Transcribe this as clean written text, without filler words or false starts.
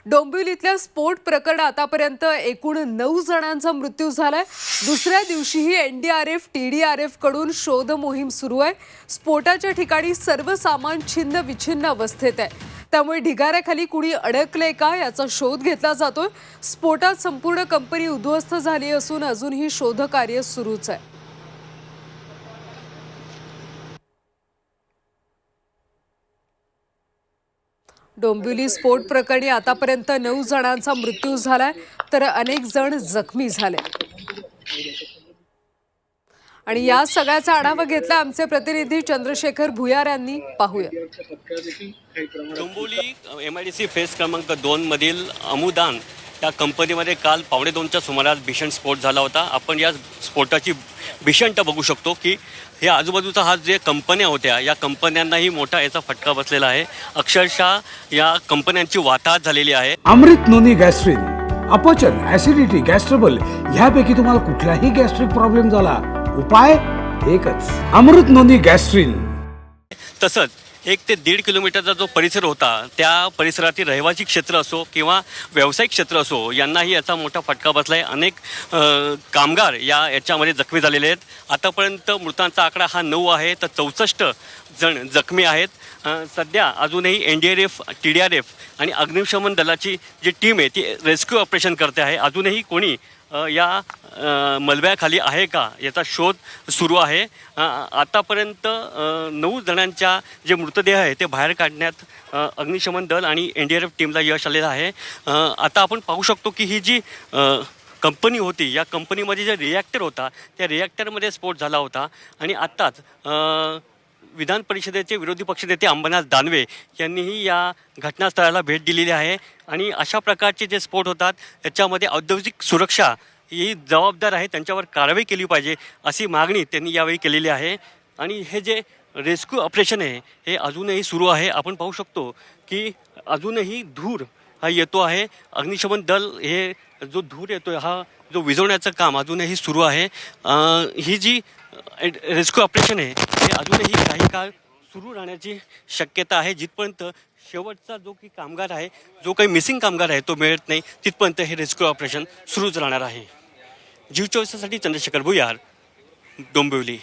डोंबिवलीतल्या स्फोट प्रकरण आतापर्यंत एकूण 9 जणांचा मृत्यू झालाय। दुसऱ्या दिवशीही एनडीआरएफ टीडीआरएफ कडून शोध मोहीम सुरू आहे। स्फोटाच्या ठिकाणी सर्व सामान छिन्न विछिन्न अवस्थेत आहे, त्यामुळे ढिगाऱ्याखाली कुणी अडकले का याचा शोध घेतला जातोय। स्फोटात संपूर्ण कंपनी उद्ध्वस्त झाली असून अजूनही शोधकार्य सुरूच आहे। डोंबिवली स्फोट प्रकरणी आतापर्यंत 9 जणांचा मृत्यू झालाय, तर अनेक जण जखमी झाले। आणि या सगळ्याचा आढावा घेतला आमचे प्रतिनिधी चंद्रशेखर भुयार यांनी। पाहूया। डोंबिवली एमआयडीसी फेस क्रमांक 2 मधील अमुदान या कंपनीमध्ये काल 1:15च्या सुमारास भीषण स्फोट झाला होता। आपण या स्फोटाची भीषणता बघू शकतो की हे आजूबाजूचा हा जे कंपन्या होत्या या कंपन्यांनाही मोठा याचा फटका बसलेला आहे। अक्षरशः या कंपन्यांची वाताहत झालेली आहे। अमृत नोनी गॅस्ट्रिन, अपचन, ऍसिडिटी, गॅस्ट्रबल ह्यापैकी तुम्हाला कुठलाही गॅस्ट्रिक प्रॉब्लेम झाला, उपाय एकच, अमृत नोनी गॅस्ट्रिन। तसंच 1 ते 1.5 किलोमीटरचा जो परिसर होता त्या परिसरातील रहिवासी क्षेत्र असो किंवा व्यावसायिक क्षेत्र असो यांनाही याचा मोठा फटका बसला आहे। अनेक कामगार याच्यामध्ये जखमी झालेले आहेत। आतापर्यंत मृतांचा आकडा हा 9 आहे, तर 64 जण जखमी आहेत। सध्या अजूनही एनडीआरएफ टीडीआरएफ आणि अग्निशमन दलाची जी टीम आहे ती रेस्क्यू ऑपरेशन करते आहे। अजूनही कोणी या मलब्याखाली आहे का याचा शोध सुरू आहे। आतापर्यंत 9 जणांच्या जे मृतदेह आहे ते बाहेर काढण्यात अग्निशमन दल आणि एनडीआरएफ टीमला यश आलेलं आहे। आता आपण पाहू शकतो की ही जी कंपनी होती या कंपनीमध्ये जे रिॲक्टर होता त्या रिॲक्टरमध्ये स्फोट झाला होता। आणि आत्ताच विधान परिषदेचे विरोधी पक्षनेते अंबरनाथ दानवे यांनीही या घटनास्थळाला भेट दिलेली आहे। आणि अशा प्रकारचे जे स्फोट होतात त्याच्यामध्ये औद्योगिक सुरक्षा ही जबाबदार आहे, त्यांच्यावर कारवाई केली पाहिजे अशी मागणी त्यांनी यावेळी केलेली आहे। आणि हे जे रेस्क्यू ऑपरेशन आहे हे अजूनही सुरू आहे। आपण पाहू शकतो की अजूनही धूर हा येतो आहे। अग्निशमन दल हे जो धूर येतो हा जो विझवण्याचं काम अजूनही सुरू आहे। ही जी रेस्क्यू ऑपरेशन आहे हे अजूनही काही काळ सुरू राहण्याची शक्यता आहे, जिथपर्यंत शेवटचा जो काही कामगार आहे, जो काही मिसिंग कामगार आहे तो मिळत नाही तिथपर्यंत हे रेस्क्यू ऑपरेशन सुरूच राहणार आहे। जीव 24 साठी चंद्रशेखर भुयार, डोंबिवली।